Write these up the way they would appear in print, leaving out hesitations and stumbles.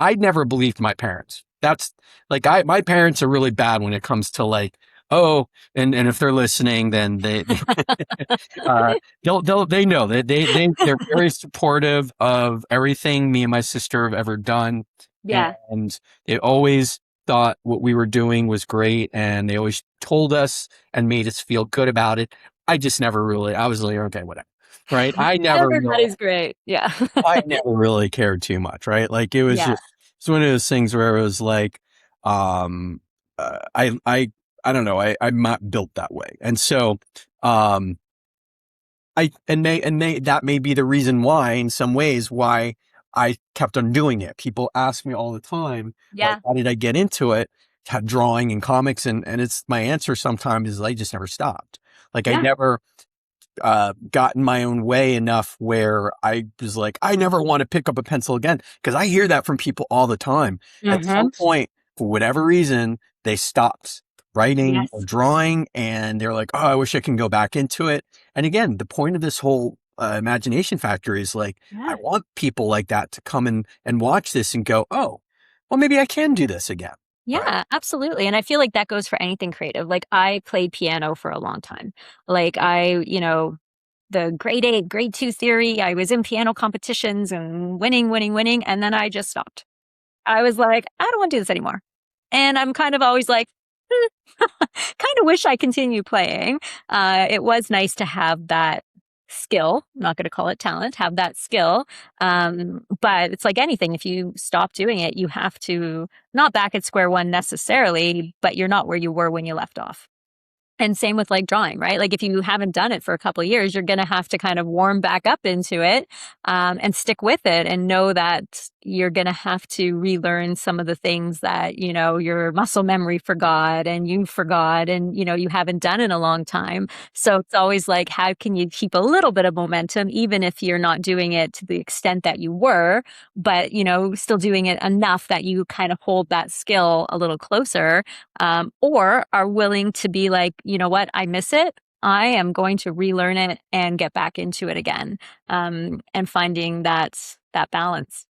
I never believed my parents. That's like my parents are really bad when it comes to like, oh, and if they're listening, then uh, they know that they're very supportive of everything me and my sister have ever done, Yeah. and they always thought what we were doing was great, and they always told us and made us feel good about it. I just never really. I was like, okay, whatever, right? Everybody's great. Yeah. I never really cared too much, right? Like it was Yeah. just it's one of those things where it was like, um, I don't know, I'm not built that way, and so, um, that may be the reason why, in some ways, why I kept on doing it. People ask me all the time, like, Yeah. how did I get into it? Drawing and comics, and it's my answer sometimes is I just never stopped. Like I Yeah. never got in my own way enough where I was like, I never want to pick up a pencil again. Because I hear that from people all the time. At some Hmm. point, for whatever reason, they stopped writing or Yes. drawing and they're like, oh, I wish I can go back into it. And again, the point of this whole imagination factory is like, I Yeah. want people like that to come and watch this and go, oh, well, maybe I can do this again. Right. Yeah, absolutely. And I feel like that goes for anything creative. Like I played piano for a long time. Like the grade 8, grade 2 theory, I was in piano competitions and winning, winning, winning. And then I just stopped. I was like, I don't want to do this anymore. And I'm kind of always like, kind of wish I continued playing. It was nice to have that skill. I'm not going to call it talent, have that skill. But it's like anything. If you stop doing it, you have to not back at square one necessarily, but you're not where you were when you left off. And same with like drawing, right? Like if you haven't done it for a couple of years, you're going to have to kind of warm back up into it and stick with it and know that you're going to have to relearn some of the things that, your muscle memory forgot and you forgot and, you haven't done in a long time. So it's always like, how can you keep a little bit of momentum, even if you're not doing it to the extent that you were, but, still doing it enough that you kind of hold that skill a little closer or are willing to be like, you know what, I miss it. I am going to relearn it and get back into it again, and finding that balance.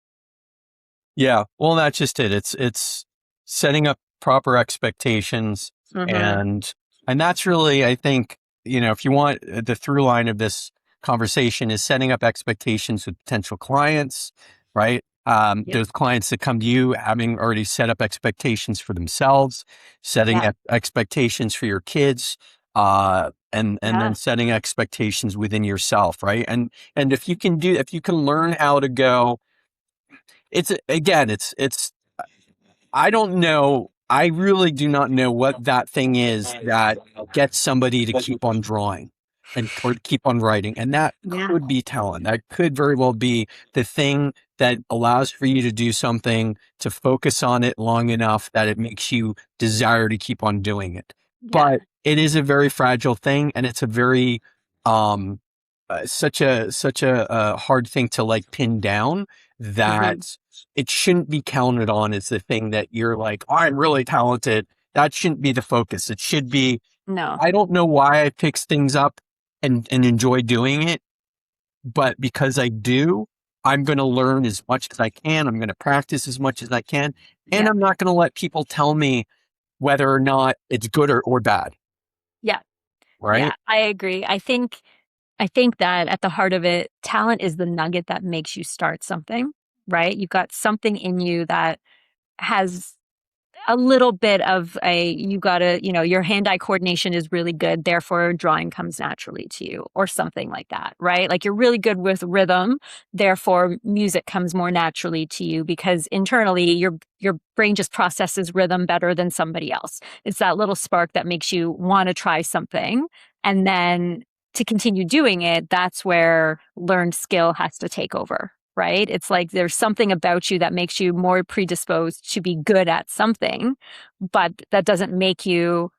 Yeah. Well, that's just it. It's setting up proper expectations Hmm. and that's really, I think, if you want the through line of this conversation is setting up expectations with potential clients, right? Yep. Those clients that come to you having already set up expectations for themselves, setting Yeah. up expectations for your kids, and then Yeah. setting expectations within yourself, right? And if you can learn how to go, it's again, it's I don't know. I really do not know what that thing is that gets somebody to keep on drawing and or to keep on writing. And that Yeah. could be talent. That could very well be the thing that allows for you to do something, to focus on it long enough that it makes you desire to keep on doing it. Yeah. But it is a very fragile thing and it's a very um such a hard thing to like pin down Hmm. that it shouldn't be counted on as the thing that you're like, oh, I'm really talented. That shouldn't be the focus. It should be, No. I don't know why I fix things up and enjoy doing it, but because I do, I'm going to learn as much as I can. I'm going to practice as much as I can. And Yeah. I'm not going to let people tell me whether or not it's good or bad. Yeah. Yeah. Right. I agree. I think that at the heart of it, talent is the nugget that makes you start something, right? You've got something in you that has a little bit of you gotta, your hand-eye coordination is really good, therefore drawing comes naturally to you, or something like that, right? Like you're really good with rhythm, therefore music comes more naturally to you because internally your brain just processes rhythm better than somebody else. It's that little spark that makes you want to try something. And then to continue doing it, that's where learned skill has to take over, right? It's like there's something about you that makes you more predisposed to be good at something, but that doesn't make you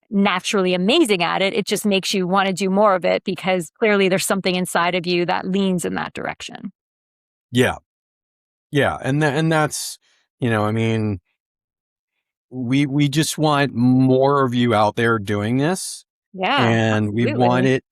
naturally amazing at it. It just makes you want to do more of it because clearly there's something inside of you that leans in that direction. Yeah. Yeah. And that's, I mean, we just want more of you out there doing this. Yeah, And we want absolutely. it.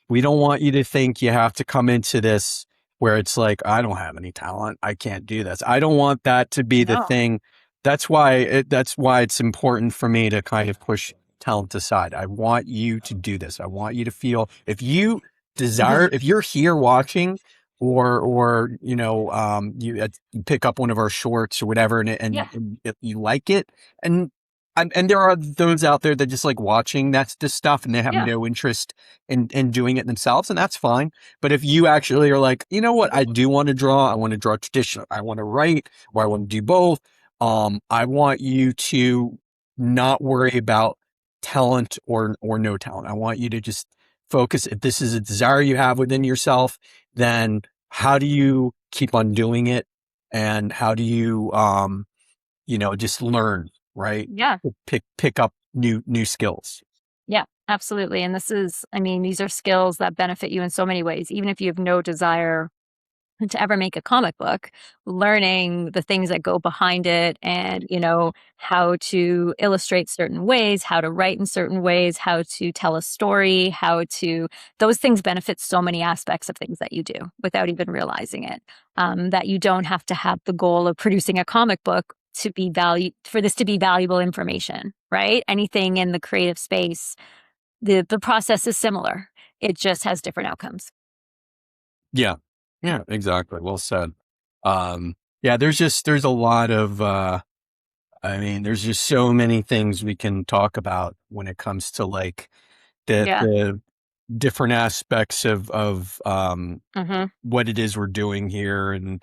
We don't want you to think you have to come into this where it's like, I don't have any talent. I can't do this. I don't want that to be the No. thing. That's why it's important for me to kind of push talent aside. I want you to do this. I want you to feel, if you Mhm. desire, if you're here watching, or you pick up one of our shorts or whatever, Yeah. and if you like it, and and there are those out there that just like watching that's this stuff, and they have Yeah. no interest in doing it themselves, and that's fine. But if you actually are like, you know what, I do want to draw, I want to draw traditional, I want to write, or I want to do both. I want you to not worry about talent or no talent. I want you to just focus. If this is a desire you have within yourself, then how do you keep on doing it? And how do you, just learn, right? Yeah. Pick up new skills. Yeah, absolutely. And this is, I mean, these are skills that benefit you in so many ways. Even if you have no desire to ever make a comic book, learning the things that go behind it and, how to illustrate certain ways, how to write in certain ways, how to tell a story, those things benefit so many aspects of things that you do without even realizing it. That you don't have to have the goal of producing a comic book for this to be valuable information, right? Anything in the creative space, the process is similar. It just has different outcomes. Yeah. Yeah, exactly. Well said. Yeah, there's a lot of, there's just so many things we can talk about when it comes to like Yeah. the different aspects of Hmm. what it is we're doing here, and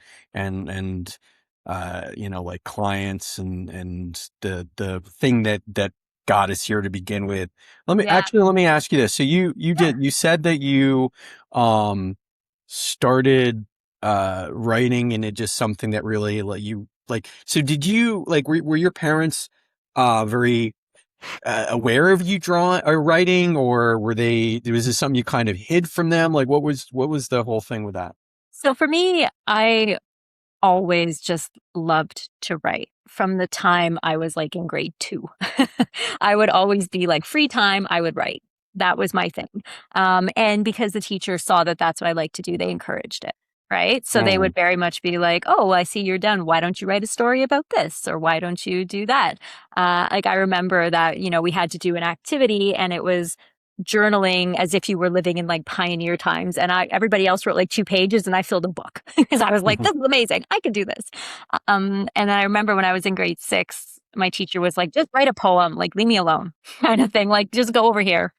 like clients, and the thing that got us here to begin with. Yeah. Let me ask you this. So Sure. you said that you um started writing, and it just something that really like you like. So did you like, were your parents very aware of you drawing or writing, or was this something you kind of hid from them? Like, what was the whole thing with that? So for me, I always just loved to write from the time I was like in grade two. I would always be like free time, I would write. That was my thing. And because the teachers saw that that's what I like to do, they encouraged it. Right. So they Mm, would very much be like, oh, well, I see you're done. Why don't you write a story about this? Or why don't you do that? Like I remember that, we had to do an activity and it was journaling as if you were living in like pioneer times. And everybody else wrote like 2 pages and I filled a book because I was like, mhm, this is amazing. I can do this. And I remember when I was in grade six, my teacher was like, just write a poem, like leave me alone kind of thing. Like just go over here.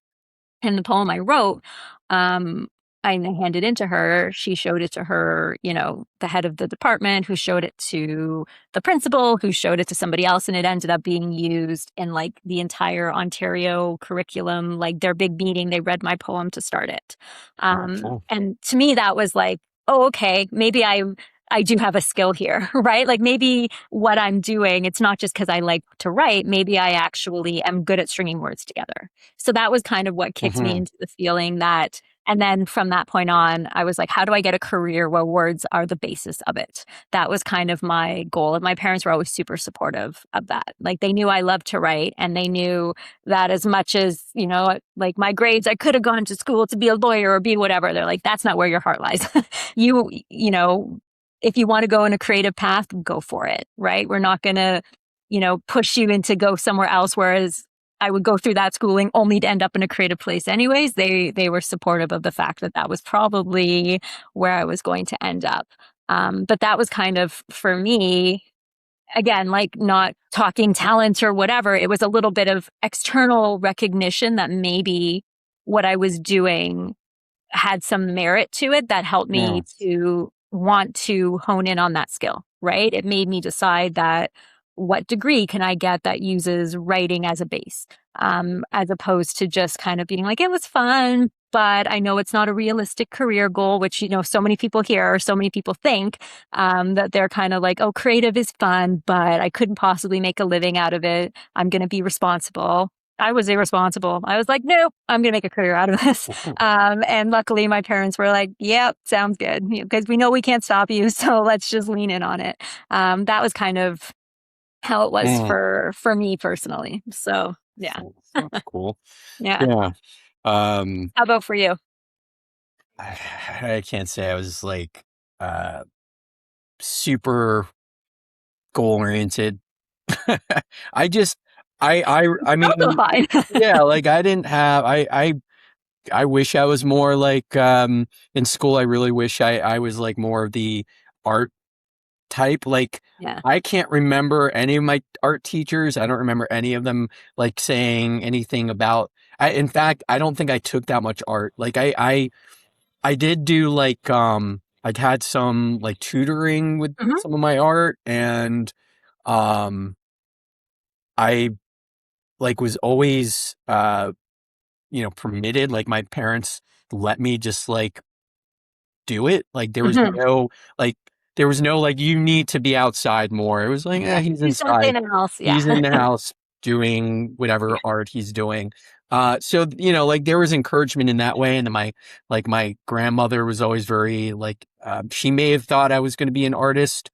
And the poem I wrote, um, I handed in to her. She showed it to her, the head of the department, who showed it to the principal, who showed it to somebody else. And it ended up being used in like the entire Ontario curriculum, like their big meeting. They read my poem to start it. oh, cool. And to me, that was like, oh, okay, maybe I do have a skill here, right? Like maybe what I'm doing, it's not just because I like to write. Maybe I actually am good at stringing words together. So that was kind of what kicked me Mhm. into the feeling that, and then from that point on, I was like, how do I get a career where words are the basis of it? That was kind of my goal. And my parents were always super supportive of that. Like they knew I loved to write and they knew that as much as, like my grades, I could have gone to school to be a lawyer or be whatever. They're like, that's not where your heart lies. If you want to go in a creative path, go for it, right? We're not going to, push you into go somewhere else. Whereas I would go through that schooling only to end up in a creative place anyways. They were supportive of the fact that that was probably where I was going to end up. But that was kind of for me, again, like not talking talent or whatever. It was a little bit of external recognition that maybe what I was doing had some merit to it that helped Yeah. me to want to hone in on that skill, right? It made me decide that what degree can I get that uses writing as a base, as opposed to just kind of being like, it was fun, but I know it's not a realistic career goal, which, so many people hear or so many people think that they're kind of like, oh, creative is fun, but I couldn't possibly make a living out of it. I'm going to be responsible. I was irresponsible. I was like, nope, I'm going to make a career out of this. And luckily, my parents were like, "Yep, sounds good," because we know we can't stop you, so let's just lean in on it. That was kind of how it was Mm, for me personally. So yeah, that's cool. yeah. Yeah. Um, How about for you? I can't say I was like uh, super goal oriented. I just, I Also mean, fine. yeah, like I didn't have, I wish I was more like, in school. I really wish I was like more of the art type. Like, Yeah. I can't remember any of my art teachers. I don't remember any of them like saying anything about, in fact, I don't think I took that much art. Like I did do like, I'd had some like tutoring with Hmm. some of my art, and, um, I like was always, permitted, like my parents let me just like do it. Like Hmm. like there was no like you need to be outside more. It was like, Yeah. he's Do inside. something else. Yeah. He's in the house doing Yeah. whatever art he's doing. So like there was encouragement in that way. And then my grandmother was always very like, she may have thought I was going to be an artist,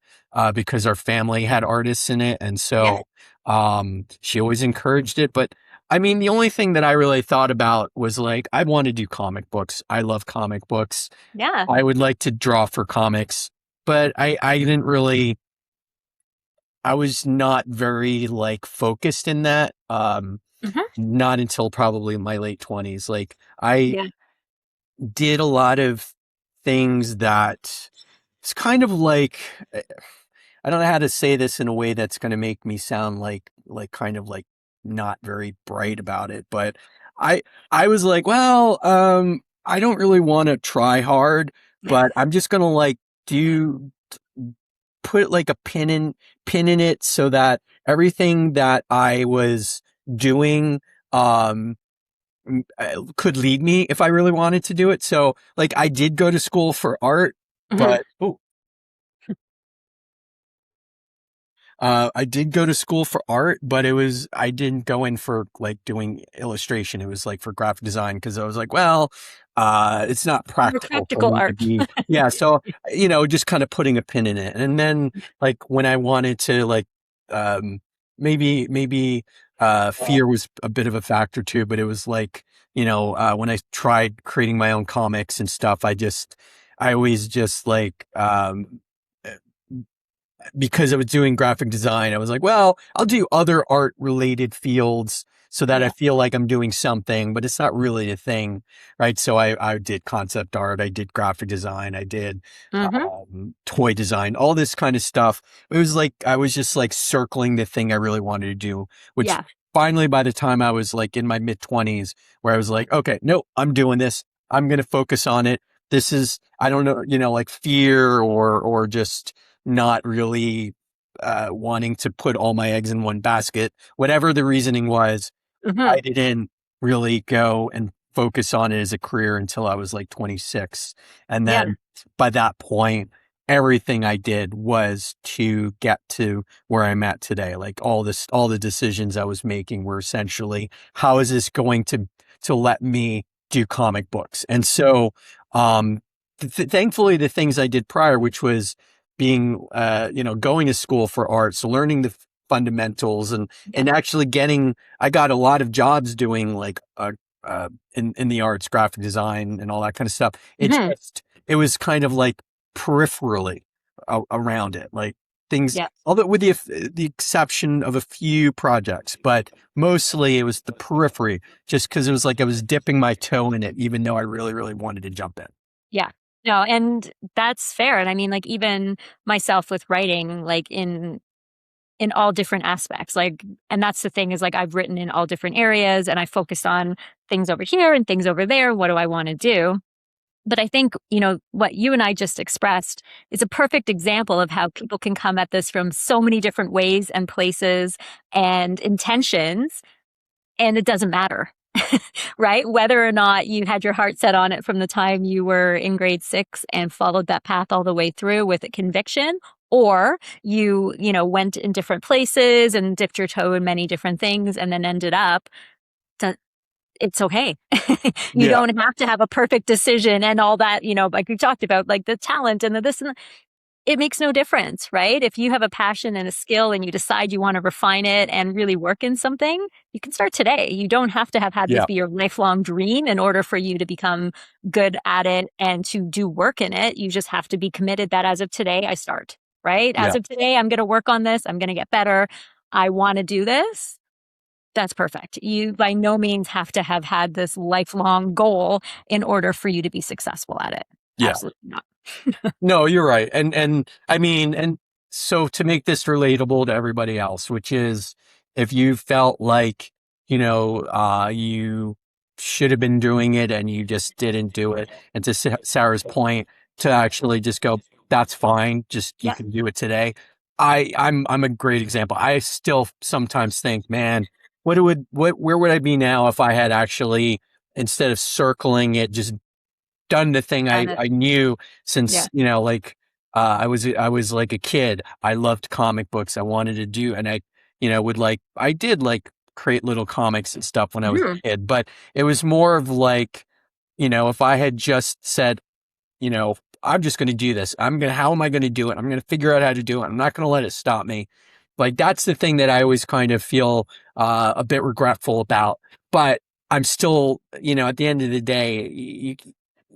because our family had artists in it, and Yeah. so, she always encouraged it. But I mean, the only thing that I really thought about was like, I want to do comic books. I love comic books. Yeah. I would like to draw for comics, but I didn't really, I was not very like focused in that. Hmm. Not until probably my late 20s. Like I Yeah. did a lot of things that it's kind of like, I don't know how to say this in a way that's going to make me sound like kind of like not very bright about it, but I I was like, well, I don't really want to try hard, but I'm just going to like do put like a pin in it so that everything that I was doing, um could lead me if I really wanted to do it. So like I did go to school for art, Hmm. but I did go to school for art, but I didn't go in for like doing illustration. It was like for graphic design, because I was like, well, it's not More practical for practical me to art. be, yeah. So, just kind of putting a pin in it. And then like when I wanted to like, um, maybe, fear was a bit of a factor too, but it was like, when I tried creating my own comics and stuff, I always just like, because I was doing graphic design, I was like, well, I'll do other art related fields so that I Yeah. feel like I'm doing something, but it's not really a thing. Right. So I did concept art. I did graphic design. I did, Hmm. toy design, all this kind of stuff. It was like, I was just like circling the thing I really wanted to do, which Yeah. finally, by the time I was like in my mid 20s, where I was like, okay, no, I'm doing this. I'm going to focus on it. This is, I don't know, like fear or just not really, wanting to put all my eggs in one basket. Whatever the reasoning was, Hmm. I didn't really go and focus on it as a career until I was like 26. And Yeah. then by that point, everything I did was to get to where I'm at today. Like all the decisions I was making were essentially, how is this going to let me do comic books? And so, thankfully the things I did prior, which was being, going to school for art. So learning the fundamentals, Yeah. and actually I got a lot of jobs doing like, in the arts, graphic design and all that kind of stuff. Hmm. It was kind of like peripherally around it, like things, Yeah. although with the exception of a few projects, but mostly it was the periphery, just because it was like I was dipping my toe in it, even though I really, really wanted to jump in. Yeah. No, and that's fair. And I mean, like even myself with writing, like in all different aspects. Like, and that's the thing is like I've written in all different areas and I focused on things over here and things over there. What do I want to do? But I think, what you and I just expressed is a perfect example of how people can come at this from so many different ways and places and intentions, and it doesn't matter. Right? Whether or not you had your heart set on it from the time you were in grade 6 and followed that path all the way through with a conviction, or went in different places and dipped your toe in many different things and then ended up to it's okay. You Yeah. don't have to have a perfect decision and all that, like we talked about, like the talent and the this and that. it makes no difference, right? If you have a passion and a skill and you decide you want to refine it and really work in something, you can start today. You don't have to have had this Yeah. be your lifelong dream in order for you to become good at it and to do work in it. You just have to be committed that as of today, I start, right? As Yeah. of today, I'm going to work on this. I'm going to get better. I want to do this. That's perfect. You by no means have to have had this lifelong goal in order for you to be successful at it. Yeah. Absolutely not. No, you're right. And I mean, and so to make this relatable to everybody else, which is if you felt like, you should have been doing it and you just didn't do it. And to Sarah's point, to actually just go, that's fine. Just you Yeah. can do it today. I'm a great example. I still sometimes think, man, where would I be now if I had actually, instead of circling it, just done the thing Done it. I knew Yeah. since, I was like a kid. I loved comic books. I wanted to do, and I did like create little comics and stuff when I was Mhm. a kid, but it was more of like, if I had just said, you know, I'm just going to do this. How am I going to do it? I'm going to figure out how to do it. I'm not going to let it stop me. Like that's the thing that I always kind of feel a bit regretful about. But I'm still, at the end of the day,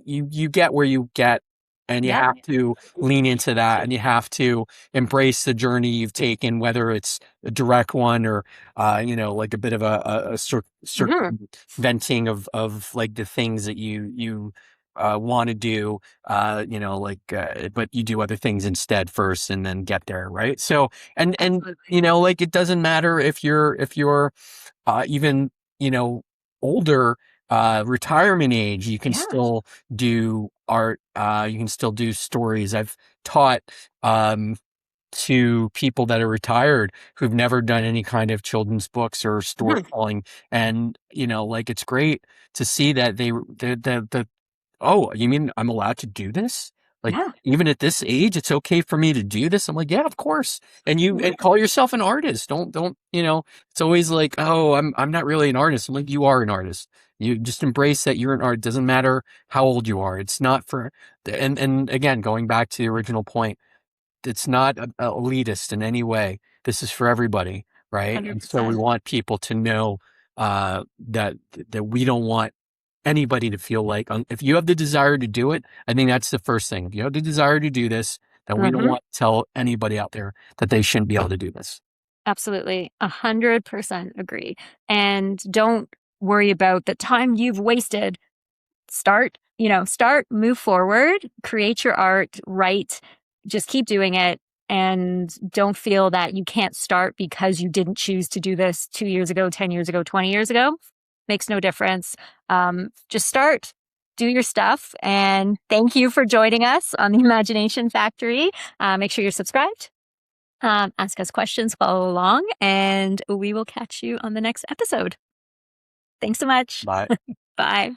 you get where you get, and you Yep. have to lean into that, and you have to embrace the journey you've taken, whether it's a direct one or, like a bit of a Mhm. circumventing of like the things that you want to do, but you do other things instead first and then get there. Right. So, and, Absolutely. like it doesn't matter if you're even, you know, older, retirement age, you can Yeah. still do art. You can still do stories. I've taught, um, to people that are retired who've never done any kind of children's books or Mhm. storytelling. And, like it's great to see that the oh, you mean I'm allowed to do this? Like, Yeah. even at this age, it's okay for me to do this? I'm like, yeah, of course. And Yeah. call yourself an artist. Don't, it's always like, oh, I'm not really an artist. I'm like, you are an artist. You just embrace that you're an art. It doesn't matter how old you are. It's not for, and again, going back to the original point, it's not elitist in any way. This is for everybody, right? And so we 100%. want people to know that we don't want anybody to feel like, if you have the desire to do it, I think that's the first thing. If you have the desire to do this, then we don't Mhm. want to tell anybody out there that they shouldn't be able to do this. Absolutely. 100% agree. And don't worry about the time you've wasted. Start, move forward, create your art, write, just keep doing it. And don't feel that you can't start because you didn't choose to do this 2 years ago, 10 years ago, 20 years ago. Makes no difference. Just start, do your stuff. And thank you for joining us on the Imagination Factory. Make sure you're subscribed. Ask us questions, follow along, and we will catch you on the next episode. Thanks so much. But Bye.